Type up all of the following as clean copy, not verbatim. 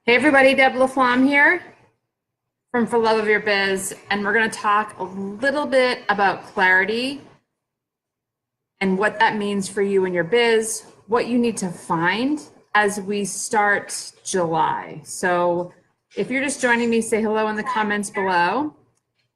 Hey everybody, Deb LaFlamme here from For Love of Your Biz, and we're going to talk a little bit about clarity and what that means for you and your biz, what you need to find as we start July. So if you're just joining me, say hello in the comments below.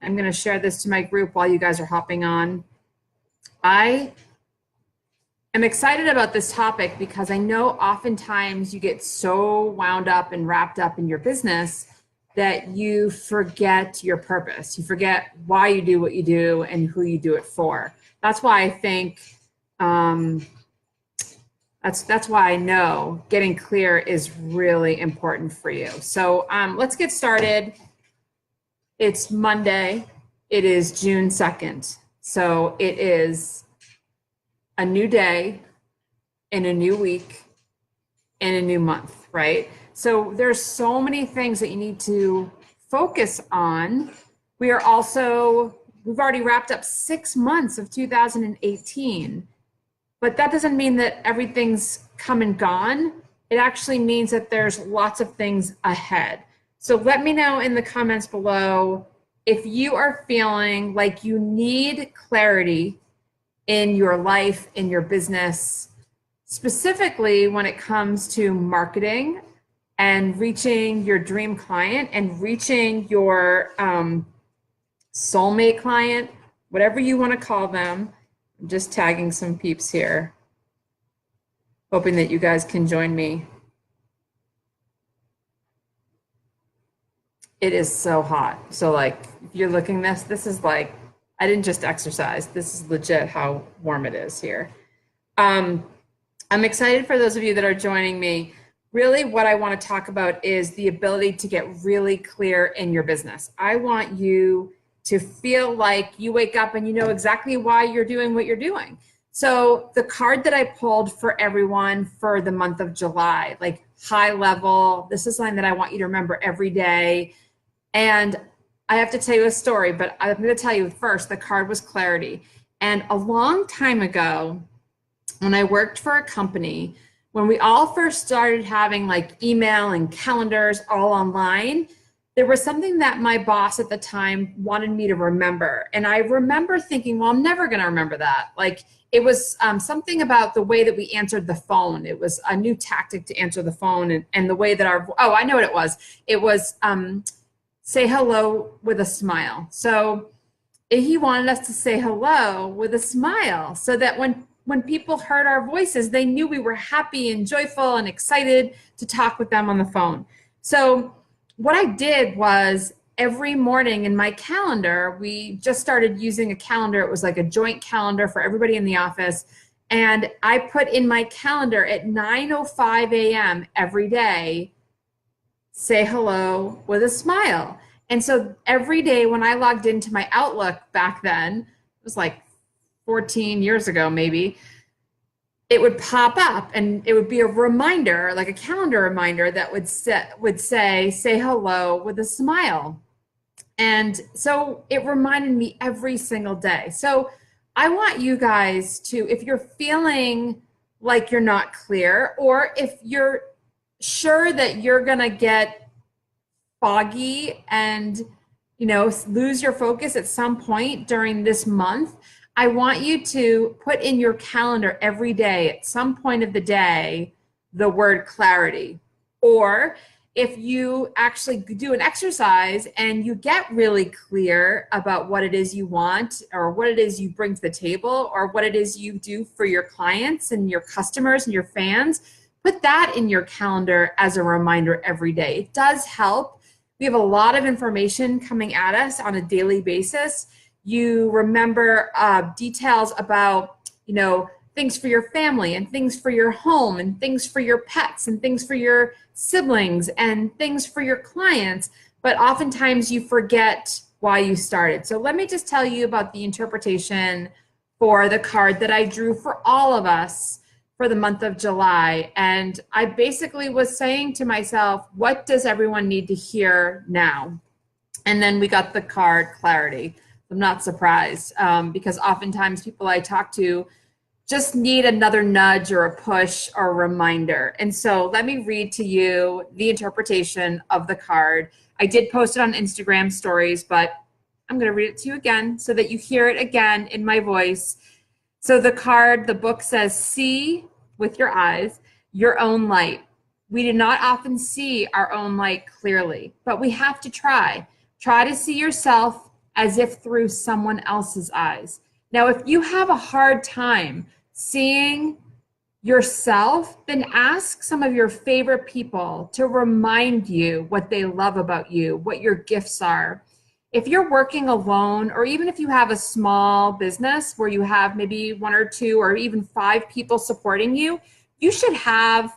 I'm going to share this to my group while you guys are hopping on. I'm excited about this topic because I know oftentimes you get so wound up and wrapped up in your business that you forget your purpose. You forget why you do what you do and who you do it for. That's why I think that's why I know getting clear is really important for you. So let's get started. It's Monday. It is June 2nd. So it is a new day in a new week in a new month, right? So there's so many things that you need to focus on. We've already wrapped up 6 months of 2018, but that doesn't mean that everything's come and gone. It actually means that there's lots of things ahead. So let me know in the comments below if you are feeling like you need clarity in your life, in your business, specifically when it comes to marketing and reaching your dream client and reaching your soulmate client, whatever you want to call them. I'm just tagging some peeps here, hoping that you guys can join me. It is so hot. So like, if you're looking this is like, I didn't just exercise. This is legit how warm it is here. I'm excited for those of you that are joining me. Really what I want to talk about is the ability to get really clear in your business. I want you to feel like you wake up and you know exactly why you're doing what you're doing. So the card that I pulled for everyone for the month of July, like high level, this is something that I want you to remember every day. And I have to tell you a story, but I'm going to tell you first, the card was clarity. And a long time ago, when I worked for a company, when we all first started having like email and calendars all online, there was something that my boss at the time wanted me to remember. And I remember thinking, well, I'm never going to remember that. Like it was something about the way that we answered the phone. It was a new tactic to answer the phone and the way that I know what it was. It was, say hello with a smile. So he wanted us to say hello with a smile so that when people heard our voices, they knew we were happy and joyful and excited to talk with them on the phone. So what I did was every morning in my calendar, we just started using a calendar. It was like a joint calendar for everybody in the office. And I put in my calendar at 9:05 a.m. every day, say hello with a smile. And so every day when I logged into my Outlook back then, it was like 14 years ago maybe, it would pop up and it would be a reminder, like a calendar reminder that would say hello with a smile. And so it reminded me every single day. So I want you guys to, if you're feeling like you're not clear, or if you're sure that you're gonna get foggy and lose your focus at some point during this month, I want you to put in your calendar every day at some point of the day the word clarity. Or if you actually do an exercise and you get really clear about what it is you want or what it is you bring to the table or what it is you do for your clients and your customers and your fans, put that in your calendar as a reminder every day. It does help. We have a lot of information coming at us on a daily basis. You remember details about, things for your family and things for your home and things for your pets and things for your siblings and things for your clients. But oftentimes you forget why you started. So let me just tell you about the interpretation for the card that I drew for all of us for the month of July. And I basically was saying to myself, what does everyone need to hear now? And then we got the card clarity. I'm not surprised because oftentimes people I talk to just need another nudge or a push or a reminder. And so let me read to you the interpretation of the card. I did post it on Instagram stories, but I'm going to read it to you again so that you hear it again in my voice. So the book says, see with your eyes your own light. We do not often see our own light clearly, but we have to try. Try to see yourself as if through someone else's eyes. Now, if you have a hard time seeing yourself, then ask some of your favorite people to remind you what they love about you, what your gifts are. If you're working alone, or even if you have a small business where you have maybe 1 or 2 or even 5 people supporting you, you should have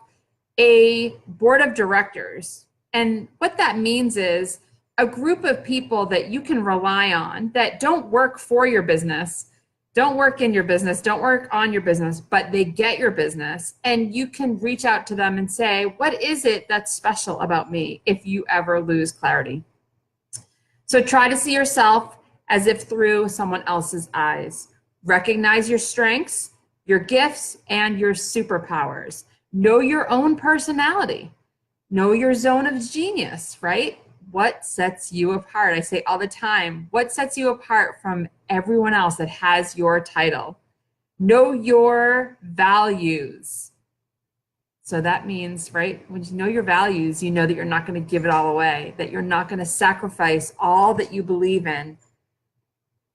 a board of directors. And what that means is a group of people that you can rely on that don't work for your business, don't work in your business, don't work on your business, but they get your business. And you can reach out to them and say, what is it that's special about me if you ever lose clarity? So try to see yourself as if through someone else's eyes. Recognize your strengths, your gifts, and your superpowers. Know your own personality. Know your zone of genius, right? What sets you apart? I say all the time, what sets you apart from everyone else that has your title? Know your values. So that means, right, when you know your values, you know that you're not going to give it all away, that you're not going to sacrifice all that you believe in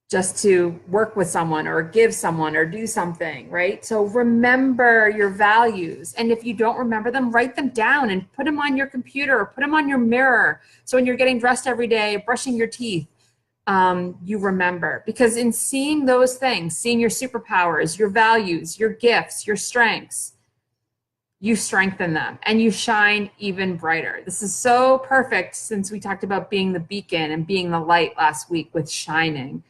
just to work with someone or give someone or do something, right? So remember your values. And if you don't remember them, write them down and put them on your computer or put them on your mirror. So when you're getting dressed every day, brushing your teeth, you remember. Because in seeing those things, seeing your superpowers, your values, your gifts, your strengths, you strengthen them and you shine even brighter. This is so perfect since we talked about being the beacon and being the light last week with shining.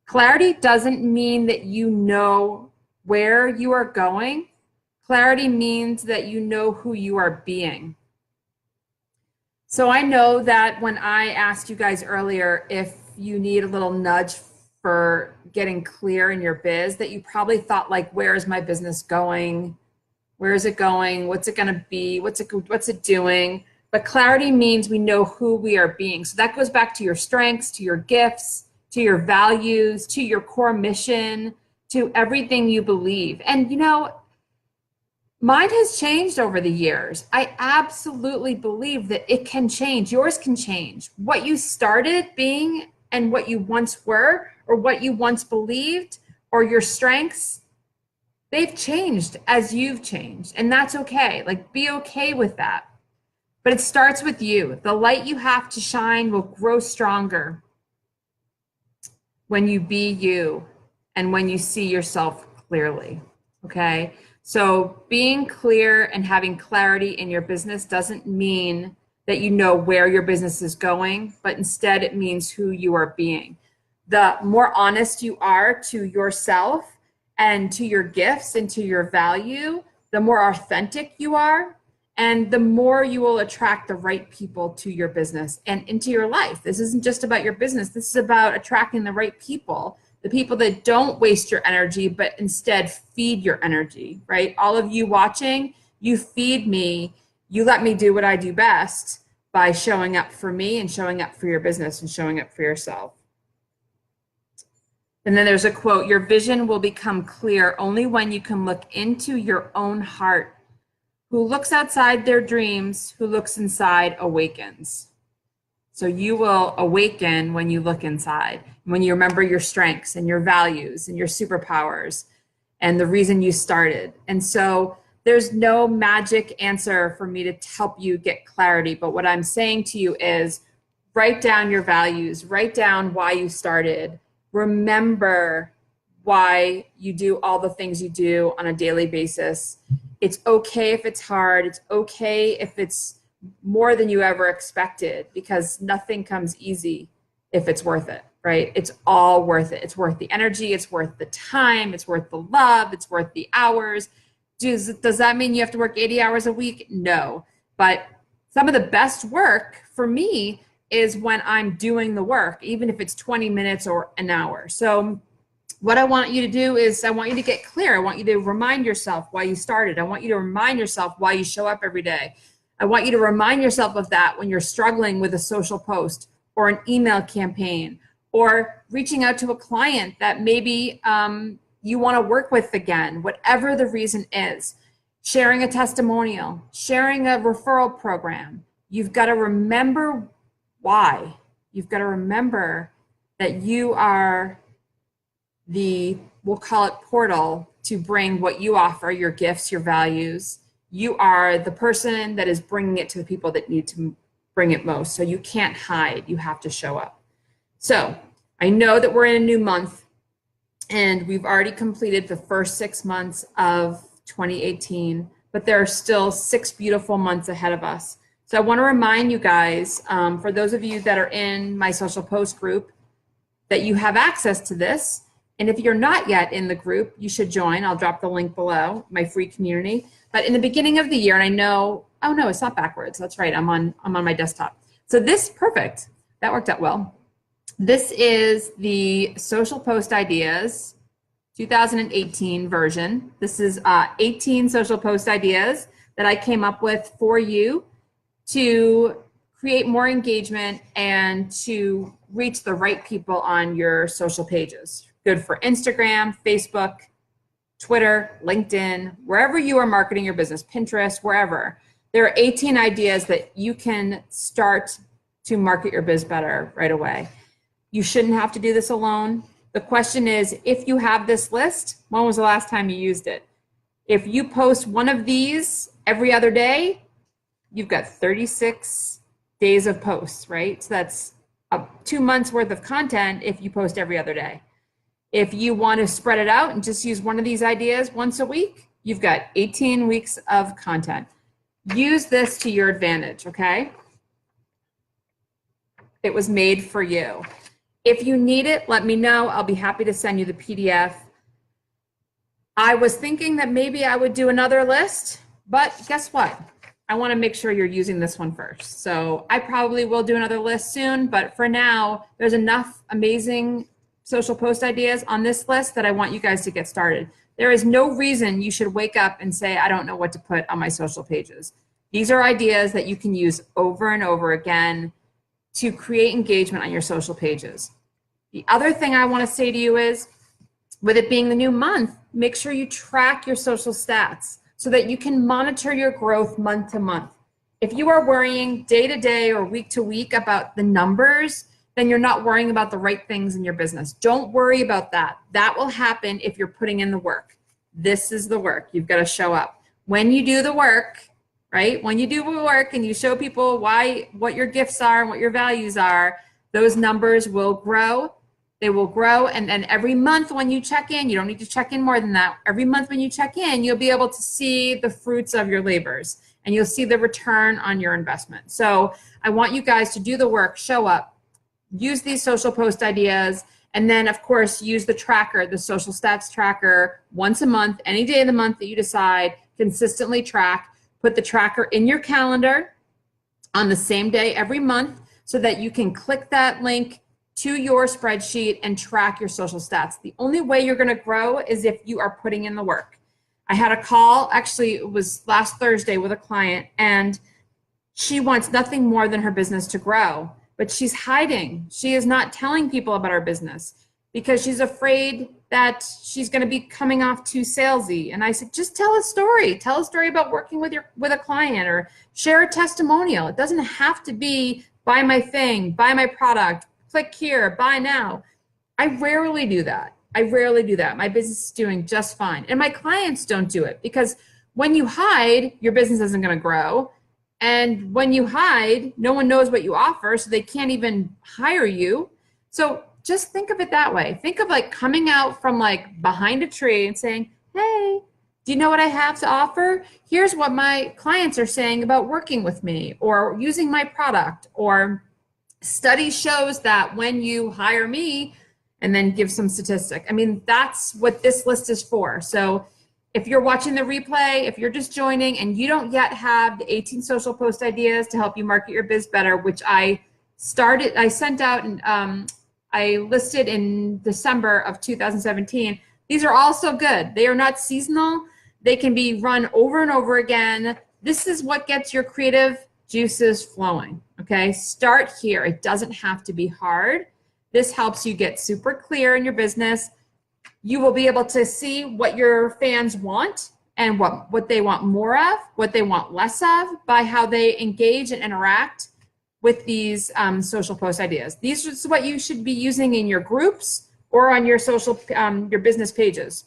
Clarity doesn't mean that you know where you are going. Clarity means that you know who you are being. So I know that when I asked you guys earlier if you need a little nudge for getting clear in your biz, that you probably thought like, where is my business going? Where is it going? What's it going to be? What's it doing? But clarity means we know who we are being. So that goes back to your strengths, to your gifts, to your values, to your core mission, to everything you believe. And you know, mine has changed over the years. I absolutely believe that it can change. Yours can change. What you started being and what you once were, or what you once believed, or your strengths, they've changed as you've changed. And that's okay. Like, be okay with that. But it starts with you. The light you have to shine will grow stronger when you be you and when you see yourself clearly, okay? So being clear and having clarity in your business doesn't mean that you know where your business is going, but instead it means who you are being. The more honest you are to yourself and to your gifts and to your value, the more authentic you are, and the more you will attract the right people to your business and into your life. This isn't just about your business. This is about attracting the right people, the people that don't waste your energy, but instead feed your energy, right? All of you watching, you feed me. You let me do what I do best by showing up for me and showing up for your business and showing up for yourself. And then there's a quote, your vision will become clear only when you can look into your own heart. Who looks outside their dreams, who looks inside awakens. So you will awaken when you look inside, when you remember your strengths and your values and your superpowers and the reason you started. And so there's no magic answer for me to help you get clarity. But what I'm saying to you is write down your values, write down why you started, remember why you do all the things you do on a daily basis. It's okay if it's hard. It's okay if it's more than you ever expected, because nothing comes easy if it's worth it, right? It's all worth it. It's worth the energy. It's worth the time. It's worth the love. It's worth the hours. Does that mean you have to work 80 hours a week? No. But some of the best work for me is when I'm doing the work, even if it's 20 minutes or an hour. So what I want you to do is I want you to get clear. I want you to remind yourself why you started. I want you to remind yourself why you show up every day. I want you to remind yourself of that when you're struggling with a social post or an email campaign or reaching out to a client that maybe you want to work with again, whatever the reason is. Sharing a testimonial, sharing a referral program. You've got to remember why. You've got to remember that you are we'll call it portal to bring what you offer, your gifts, your values. You are the person that is bringing it to the people that need to bring it most. So you can't hide, you have to show up. So I know that we're in a new month and we've already completed the first 6 months of 2018, but there are still 6 beautiful months ahead of us. So I want to remind you guys, for those of you that are in my social post group, that you have access to this. And if you're not yet in the group, you should join. I'll drop the link below, my free community. But in the beginning of the year, and I know, oh no, it's not backwards. That's right, I'm on my desktop. So this, perfect, that worked out well. This is the Social Post Ideas 2018 version. This is 18 social post ideas that I came up with for you to create more engagement and to reach the right people on your social pages. Good for Instagram, Facebook, Twitter, LinkedIn, wherever you are marketing your business, Pinterest, wherever. There are 18 ideas that you can start to market your biz better right away. You shouldn't have to do this alone. The question is, if you have this list, when was the last time you used it? If you post one of these every other day, you've got 36 days of posts, right? So that's 2 months worth of content if you post every other day. If you want to spread it out and just use one of these ideas once a week, you've got 18 weeks of content. Use this to your advantage, okay? It was made for you. If you need it, let me know. I'll be happy to send you the PDF. I was thinking that maybe I would do another list, but guess what? I want to make sure you're using this one first. So I probably will do another list soon, but for now, there's enough amazing social post ideas on this list that I want you guys to get started. There is no reason you should wake up and say, I don't know what to put on my social pages. These are ideas that you can use over and over again to create engagement on your social pages. The other thing I want to say to you is, with it being the new month, make sure you track your social stats so that you can monitor your growth month to month. If you are worrying day to day or week to week about the numbers, then you're not worrying about the right things in your business. Don't worry about that. That will happen if you're putting in the work. This is the work. You've got to show up. When you do the work, right? When you do the work and you show people what your gifts are and what your values are, those numbers will grow. They will grow. And then every month when you check in, you don't need to check in more than that. Every month when you check in, you'll be able to see the fruits of your labors and you'll see the return on your investment. So I want you guys to do the work, show up, use these social post ideas, and then of course use the tracker, the social stats tracker, once a month, any day of the month that you decide, consistently track. Put the tracker in your calendar on the same day every month so that you can click that link to your spreadsheet and track your social stats. The only way you're going to grow is if you are putting in the work. I had a call, actually it was last Thursday, with a client, and she wants nothing more than her business to grow. But she's hiding. She is not telling people about her business because she's afraid that she's going to be coming off too salesy. And I said, just tell a story. Tell a story about working with a client, or share a testimonial. It doesn't have to be buy my thing, buy my product, click here, buy now. I rarely do that. My business is doing just fine. And my clients don't do it because when you hide, your business isn't going to grow. And when you hide, no one knows what you offer, so they can't even hire you. So just think of it that way. Think of like coming out from like behind a tree and saying, hey, do you know what I have to offer? Here's what my clients are saying about working with me or using my product, or study shows that when you hire me, and then give some statistic. I mean, that's what this list is for. So if you're watching the replay, if you're just joining and you don't yet have the 18 social post ideas to help you market your biz better, which I sent out, and I listed in December of 2017. These are all so good. They are not seasonal. They can be run over and over again. This is what gets your creative juices flowing, okay? Start here. It doesn't have to be hard. This helps you get super clear in your business. You will be able to see what your fans want and what they want more of, what they want less of, by how they engage and interact with these social post ideas. These is what you should be using in your groups or on your social, your business pages.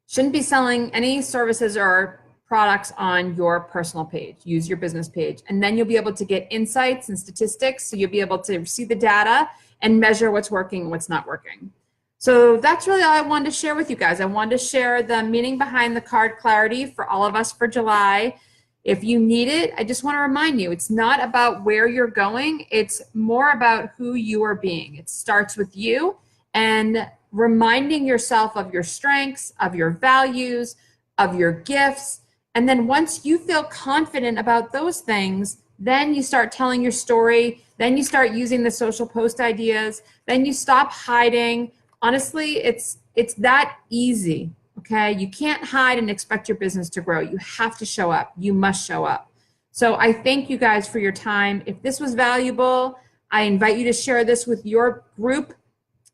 Shouldn't be selling any services or products on your personal page. Use your business page, and then you'll be able to get insights and statistics, so you'll be able to see the data and measure what's working and what's not working. So that's really all I wanted to share with you guys. I wanted to share the meaning behind the card clarity for all of us for July. If you need it, I just want to remind you, it's not about where you're going. It's more about who you are being. It starts with you and reminding yourself of your strengths, of your values, of your gifts. And then once you feel confident about those things, then you start telling your story. Then you start using the social post ideas. Then you stop hiding. Honestly, it's that easy, okay? You can't hide and expect your business to grow. You have to show up. You must show up. So I thank you guys for your time. If this was valuable, I invite you to share this with your group.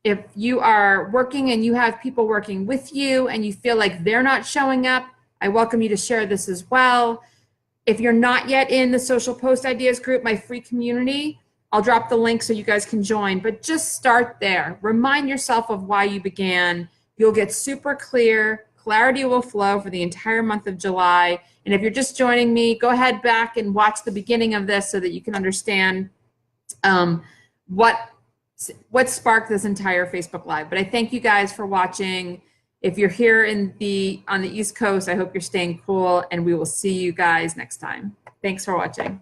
If you are working and you have people working with you and you feel like they're not showing up, I welcome you to share this as well. If you're not yet in the Social Post Ideas group, my free community, I'll drop the link so you guys can join, but just start there. Remind yourself of why you began. You'll get super clear. Clarity will flow for the entire month of July. And if you're just joining me, go ahead back and watch the beginning of this so that you can understand what sparked this entire Facebook Live. But I thank you guys for watching. If you're here on the East Coast, I hope you're staying cool, and we will see you guys next time. Thanks for watching.